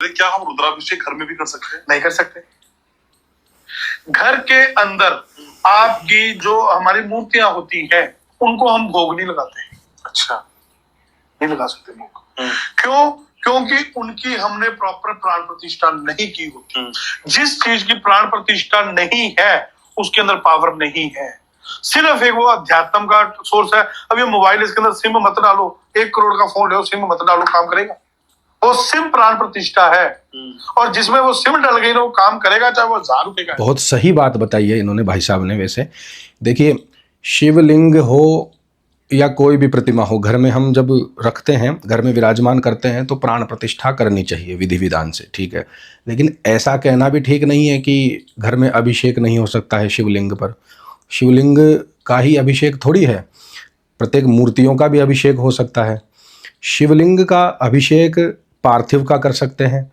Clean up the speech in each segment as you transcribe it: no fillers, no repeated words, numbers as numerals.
करें, क्या हम रुद्राभिषेक घर में भी कर सकते हैं? नहीं कर सकते। घर के अंदर आपकी जो हमारी मूर्तियां होती हैं उनको हम भोग नहीं लगाते हैं। अच्छा, नहीं लगा सकते भोग। क्यों? क्योंकि उनकी हमने प्रॉपर प्राण प्रतिष्ठा नहीं की होती। जिस चीज की प्राण प्रतिष्ठा नहीं है उसके अंदर पावर नहीं है। सिर्फ एक वो अध्यात्म का सोर्स है। अब ये मोबाइल, इसके अंदर सिम मत डालो, 1 करोड़ का फोन लो, सिम मत डालो, काम करेगा? वो सिम प्राण प्रतिष्ठा है, और जिसमें वो सिम डल गई ना वो काम करेगा, चाहे वो 1000 रुपए का। बहुत सही बात बताई है इन्होंने भाई साहब ने। वैसे देखिए, शिवलिंग हो या कोई भी प्रतिमा हो, घर में हम जब रखते हैं, घर में विराजमान करते हैं, तो प्राण प्रतिष्ठा करनी चाहिए विधि विधान से, ठीक है। लेकिन ऐसा कहना भी ठीक नहीं है कि घर में अभिषेक नहीं हो सकता है शिवलिंग पर। शिवलिंग का ही अभिषेक थोड़ी है, प्रत्येक मूर्तियों का भी अभिषेक हो सकता है। शिवलिंग का अभिषेक पार्थिव का कर सकते हैं,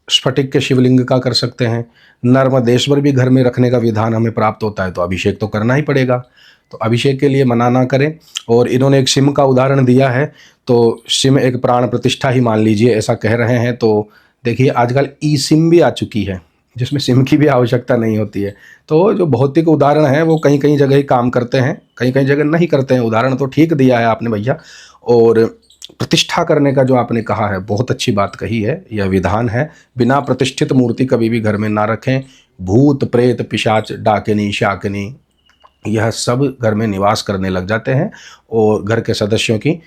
स्फटिक के शिवलिंग का कर सकते हैं, नर्मदेश्वर भी घर में रखने का विधान हमें प्राप्त होता है, तो अभिषेक तो करना ही पड़ेगा। तो अभिषेक के लिए मना ना करें। और इन्होंने एक सिम का उदाहरण दिया है, तो सिम एक प्राण प्रतिष्ठा ही मान लीजिए, ऐसा कह रहे हैं। तो देखिए, आजकल ई सिम भी आ चुकी है जिसमें सिम की भी आवश्यकता नहीं होती है। तो जो भौतिक उदाहरण है वो कहीं कहीं जगह ही काम करते हैं, कहीं कहीं जगह नहीं करते हैं। उदाहरण तो ठीक दिया है आपने भैया। और प्रतिष्ठा करने का जो आपने कहा है, बहुत अच्छी बात कही है। यह विधान है, बिना प्रतिष्ठित मूर्ति कभी भी घर में ना रखें। भूत प्रेत पिशाच डाकिनी शाकिनी यह सब घर में निवास करने लग जाते हैं और घर के सदस्यों की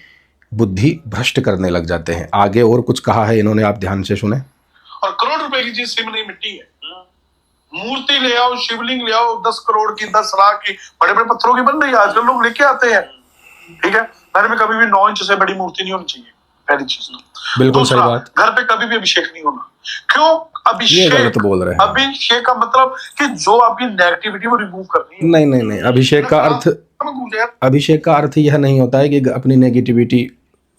बुद्धि भ्रष्ट करने लग जाते हैं। आगे और कुछ कहा है इन्होंने, आप ध्यान से सुने। और करोड़ रुपए की चीज सिम नहीं मिट्टी है। मूर्ति ले आओ, शिवलिंग ले आओ, 10 करोड़ की, 10 लाख की, बड़े बड़े पत्थरों की बन रही है आजकल, लोग लेके आते हैं, ठीक है। घर में कभी भी 9 इंच से बड़ी मूर्ति नहीं होनी चाहिए, पहली चीज तो। बिल्कुल सही बात। घर पे कभी भी अभिषेक नहीं होना। क्यों? ये गलत बोल रहे हैं। अभिषेक का मतलब कि जो आपकी नेगेटिविटी वो रिमूव करनी है। नहीं नहीं नहीं, अभिषेक का अर्थ यह नहीं होता है कि अपनी नेगेटिविटी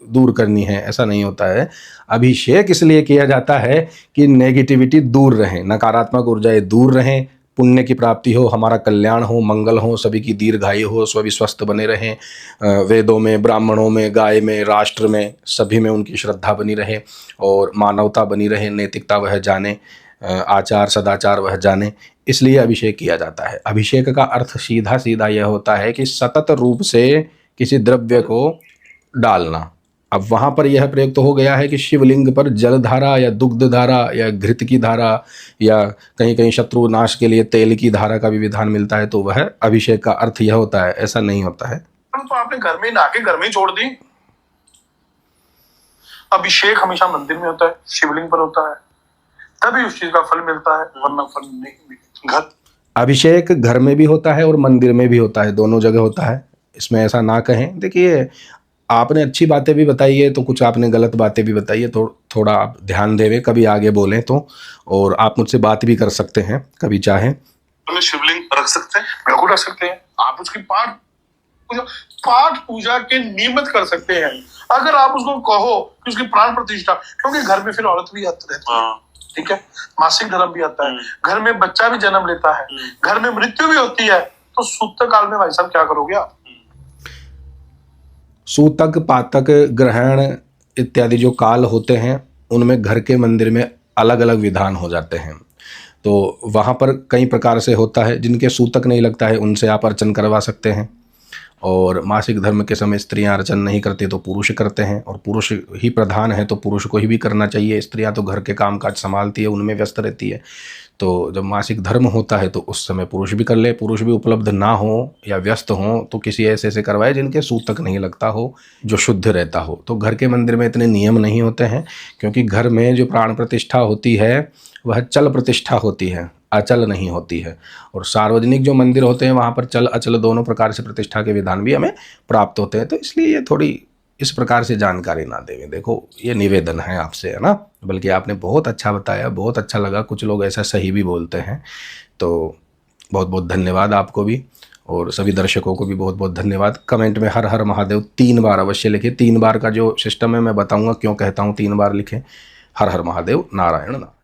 दूर करनी है, ऐसा नहीं होता है। अभिषेक इसलिए किया जाता है कि नेगेटिविटी दूर रहे, नकारात्मक ऊर्जाएं दूर रहें, पुण्य की प्राप्ति हो, हमारा कल्याण हो, मंगल हो, सभी की दीर्घायु हो, सभी स्वस्थ बने रहें। वेदों में, ब्राह्मणों में, गाय में, राष्ट्र में, सभी में उनकी श्रद्धा बनी रहे और मानवता बनी रहे, नैतिकता वह जाने, आचार सदाचार वह जाने, इसलिए अभिषेक किया जाता है। अभिषेक का अर्थ सीधा सीधा यह होता है कि सतत रूप से किसी द्रव्य को डालना। अब वहाँ पर यह प्रयोग तो हो गया है कि शिवलिंग पर जलधारा या दुग्ध धारा या घृत की धारा या कहीं कहीं शत्रु नाश के लिए तेल की धारा का भी विधान मिलता है, तो वह अभिषेक का अर्थ यह होता है, ऐसा नहीं होता है। तो आपने घर में नहा के घर में ही छोड़ दी। अभिषेक हमेशा मंदिर में होता है, शिवलिंग पर होता है, तभी उस चीज का फल मिलता है, वरना फल नहीं मिलेगा। अभिषेक घर में भी होता है और मंदिर में भी होता है, दोनों जगह होता है, इसमें ऐसा ना कहें। देखिए, आपने अच्छी बातें भी बताई है तो कुछ आपने गलत बातें भी बताई है, तो थोड़ा आप ध्यान देवे, कभी आगे बोलें तो। और आप मुझसे बात भी कर सकते हैं कभी चाहें। तो शिवलिंग रख सकते हैं? बिल्कुल रख सकते हैं। आप उसकी पाठ पूजा के नियमित कर सकते हैं। अगर आप उसको कहो कि उसकी प्राण प्रतिष्ठा, क्योंकि घर में फिर औरत भी आती रहती है, ठीक है, मासिक धर्म भी आता है, घर में बच्चा भी जन्म लेता है, घर में मृत्यु भी होती है, तो सूतक काल में भाई साहब क्या करोगे आप? सूतक, पातक, ग्रहण इत्यादि जो काल होते हैं उनमें घर के मंदिर में अलग अलग विधान हो जाते हैं। तो वहाँ पर कई प्रकार से होता है। जिनके सूतक नहीं लगता है उनसे आप अर्चन करवा सकते हैं। और मासिक धर्म के समय स्त्रियां अर्चन नहीं करती तो पुरुष करते हैं, और पुरुष ही प्रधान है तो पुरुष को ही भी करना चाहिए। स्त्रियां तो घर के कामकाज संभालती है, उनमें व्यस्त रहती है। तो जब मासिक धर्म होता है तो उस समय पुरुष भी कर ले। पुरुष भी उपलब्ध ना हो या व्यस्त हो तो किसी ऐसे से करवाए जिनके सूतक नहीं लगता हो, जो शुद्ध रहता हो। तो घर के मंदिर में इतने नियम नहीं होते हैं, क्योंकि घर में जो प्राण प्रतिष्ठा होती है वह चल प्रतिष्ठा होती है, अचल नहीं होती है। और सार्वजनिक जो मंदिर होते हैं वहाँ पर चल अचल दोनों प्रकार से प्रतिष्ठा के विधान भी हमें प्राप्त होते हैं। तो इसलिए ये थोड़ी इस प्रकार से जानकारी ना देवें। देखो, ये निवेदन है आपसे, है ना। बल्कि आपने बहुत अच्छा बताया, बहुत अच्छा लगा। कुछ लोग ऐसा सही भी बोलते हैं, तो बहुत बहुत धन्यवाद आपको भी, और सभी दर्शकों को भी बहुत बहुत धन्यवाद। कमेंट में हर हर महादेव 3 बार अवश्य लिखें। 3 बार का जो सिस्टम है मैं बताऊंगा क्यों कहता हूँ 3 बार लिखें। हर हर महादेव, नारायण नारायण।